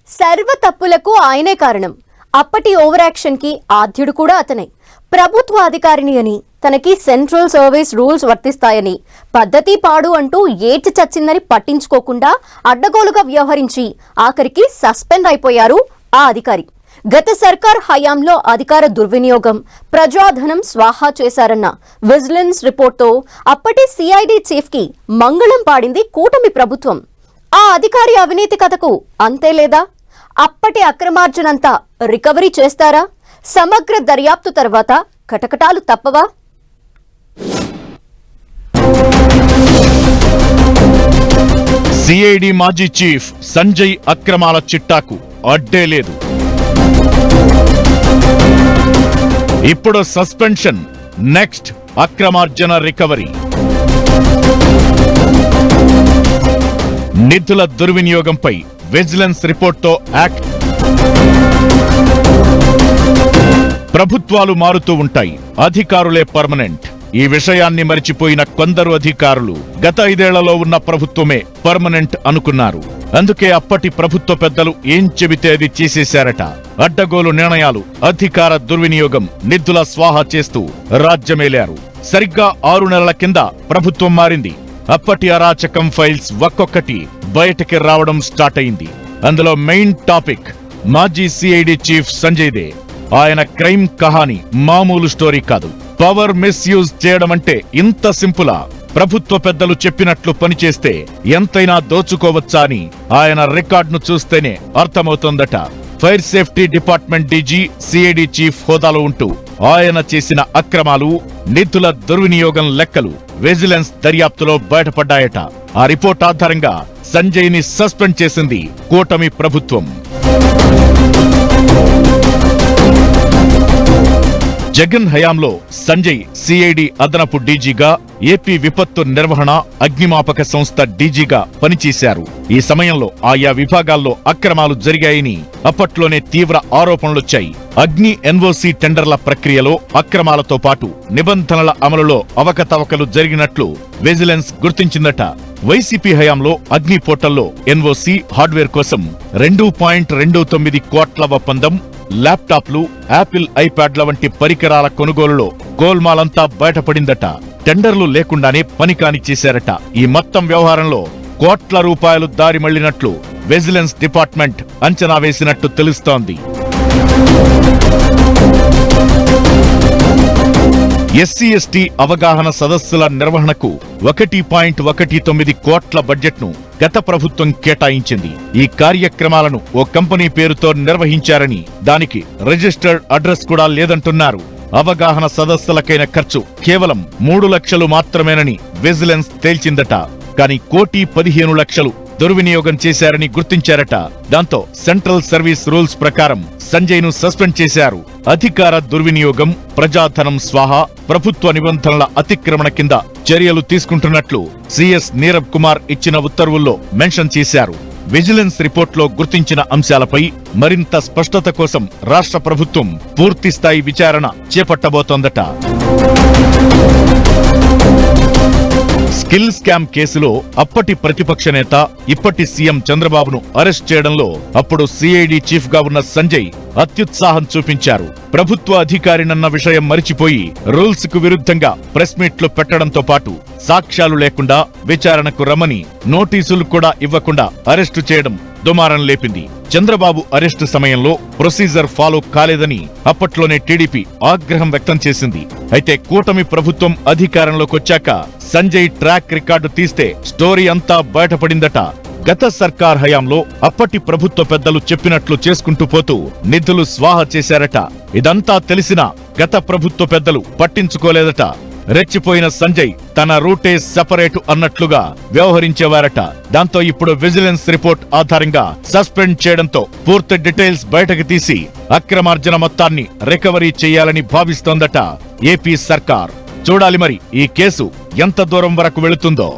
సర్వ తప్పులకు ఆయనే కారణం. అప్పటి ఓవర్ యాక్షన్ కి ఆద్యుడు కూడా అతనే. ప్రభుత్వ అధికారిని అని, తనకి సెంట్రల్ సర్వీస్ రూల్స్ వర్తిస్తాయని, పద్ధతి పాడు అంటూ ఏడ్చి చచ్చిందని పట్టించుకోకుండా అడ్డగోలుగా వ్యవహరించి ఆఖరికి సస్పెండ్ అయిపోయారు ఆ అధికారి. గత సర్కార్ హయాంలో అధికార దుర్వినియోగం, ప్రజాధనం స్వాహా చేశారన్న విజిలెన్స్ రిపోర్ట్తో అప్పటి సిఐడి చీఫ్ కి మంగళం పాడింది కూటమి ప్రభుత్వం. ఆ అధికారి అవినీతి కథకు అంతే లేదా? అప్పటి అక్రమార్జనంతా రికవరీ చేస్తారా? సమగ్ర దర్యాప్తు తర్వాత కటకటాలు తప్పవా? సిఐడి మాజీ చీఫ్ సంజయ్ అక్రమాల చిట్టాకు అడ్డే లేదు. ఇప్పుడు సస్పెన్షన్, నెక్స్ట్ అక్రమార్జన రికవరీ. నిధుల దుర్వినియోగంపై విజిలెన్స్ రిపోర్ట్తో యాక్ట్. ప్రభుత్వాలు మారుతూ ఉంటాయి, అధికారులే పర్మనెంట్. ఈ విషయాన్ని మరిచిపోయిన కొందరు అధికారులు గత 5 ఏళ్లలో ఉన్న ప్రభుత్వమే పర్మనెంట్ అనుకున్నారు. అందుకే అప్పటి ప్రభుత్వ పెద్దలు ఏం చెబితే అది చేసేశారట. అడ్డగోలు నిర్ణయాలు, అధికార దుర్వినియోగం, నిధుల స్వాహా చేస్తూ రాజ్యమేలారు. సరిగ్గా 6 నెలల కింద ప్రభుత్వం మారింది. అప్పటి అరాచకం ఫైల్స్ ఒక్కొక్కటి బయటకి రావడం స్టార్ట్ అయింది. అందులో మెయిన్ టాపిక్ మాజీ సిఐడి చీఫ్ సంజయ్ దే. ఆయన క్రైమ్ కహాని మామూలు స్టోరీ కాదు. పవర్ మిస్యూజ్ చేయడం అంటే ఇంత సింపులా? ప్రభుత్వ పెద్దలు చెప్పినట్లు పనిచేస్తే ఎంతైనా దోచుకోవచ్చా అని ఆయన రికార్డును చూస్తేనే అర్థమవుతోందట. Fire safety department DG, CID chief హోదాలో ఉంటూ ఆయన చేసిన అక్రమాలు, నిధుల దుర్వినియోగం లెక్కలు విజిలెన్స్ దర్యాప్తులో బయటపడ్డాయట. ఆ రిపోర్ట్ ఆధారంగా సంజయ్ ని సస్పెండ్ చేసింది కూటమి ప్రభుత్వం. జగన్ హయాంలో సంజయ్ సిఐడి అదనపు డీజీగా, ఏపీ విపత్తు నిర్వహణ అగ్నిమాపక సంస్థ డీజీగా పనిచేశారు. ఈ సమయంలో ఆయా విభాగాల్లో అక్రమాలు జరిగాయని అప్పట్లోనే తీవ్ర ఆరోపణలొచ్చాయి. అగ్ని ఎన్ఓసి టెండర్ల ప్రక్రియలో అక్రమాలతో పాటు నిబంధనల అమలులో అవకతవకలు జరిగినట్లు విజిలెన్స్ గుర్తించిందట. వైసీపీ హయాంలో అగ్ని పోర్టల్లో ఎన్ఓసి హార్డ్వేర్ కోసం 2.29 కోట్ల ఒప్పందం, ల్యాప్టాప్లు, యాపిల్ ఐప్యాడ్ల వంటి పరికరాల కొనుగోలులో గోల్మాలంతా బయటపడిందట. టెండర్లు లేకుండానే పని కాని చేశారట. ఈ మొత్తం వ్యవహారంలో కోట్ల రూపాయలు దారి మళ్లినట్లు విజిలెన్స్ డిపార్ట్మెంట్ అంచనా వేసినట్టు తెలుస్తోంది. ఎస్సీ ఎస్టీ అవగాహన సదస్సుల నిర్వహణకు 1.19 కోట్ల బడ్జెట్ను గత ప్రభుత్వం కేటాయించింది. ఈ కార్యక్రమాలను ఓ కంపెనీ పేరుతో నిర్వహించారని, దానికి రిజిస్టర్డ్ అడ్రస్ కూడా లేదంటున్నారు. అవగాహన సదస్సులకైన ఖర్చు కేవలం 3 లక్షలు మాత్రమేనని విజిలెన్స్ తేల్చిందట. కానీ 1,15,00,000 దుర్వినియోగం చేశారని గుర్తించారట. దాంతో సెంట్రల్ సర్వీస్ రూల్స్ ప్రకారం సంజయ్ ను సస్పెండ్ చేశారు. అధికార దుర్వినియోగం, ప్రజాధనం స్వాహా, ప్రభుత్వ నిబంధనల అతిక్రమణ కింద చర్యలు తీసుకుంటున్నట్లు సిఎస్ నీరబ్ కుమార్ ఇచ్చిన ఉత్తర్వుల్లో మెన్షన్ చేశారు. విజిలెన్స్ రిపోర్ట్లో గుర్తించిన అంశాలపై మరింత స్పష్టత కోసం రాష్ట్ర ప్రభుత్వం పూర్తిస్థాయి విచారణ చేపట్టబోతోందట. స్కిల్ స్కామ్ కేసులో అప్పటి ప్రతిపక్ష నేత, ఇప్పటి సీఎం చంద్రబాబును అరెస్ట్ చేయడంలో అప్పుడు సిఐడి చీఫ్ గా ఉన్న సంజయ్ అత్యుత్సాహం చూపించారు. ప్రభుత్వ అధికారినన్న విషయం మరిచిపోయి రూల్స్ కు విరుద్ధంగా ప్రెస్ మీట్లు పెట్టడంతో పాటు సాక్ష్యాలు లేకుండా విచారణకు రమ్మని నోటీసులు కూడా ఇవ్వకుండా అరెస్టు చేయడం దుమారం లేపింది. చంద్రబాబు అరెస్టు సమయంలో ప్రొసీజర్ ఫాలో కాలేదని అప్పట్లోనే టీడీపీ ఆగ్రహం వ్యక్తం చేసింది. అయితే కూటమి ప్రభుత్వం అధికారంలోకొచ్చాక సంజయ్ ట్రాక్ రికార్డు తీస్తే స్టోరీ అంతా బయటపడిందట. గత సర్కార్ హయాంలో అప్పటి ప్రభుత్వ పెద్దలు చెప్పినట్లు చేసుకుంటూ పోతూ నిధులు స్వాహా చేశారట. ఇదంతా తెలిసినా గత ప్రభుత్వ పెద్దలు పట్టించుకోలేదట. రెచ్చిపోయిన సంజయ్ తన రూటే సెపరేటు అన్నట్లుగా వ్యవహరించేవారట. దాంతో ఇప్పుడు విజిలెన్స్ రిపోర్ట్ ఆధారంగా సస్పెండ్ చేయడంతో పూర్తి డీటెయిల్స్ బయటకు తీసి అక్రమార్జన మొత్తాన్ని రికవరీ చేయాలని భావిస్తోందట ఏపీ సర్కార్. చూడాలి మరి ఈ కేసు ఎంత దూరం వరకు వెళుతుందో.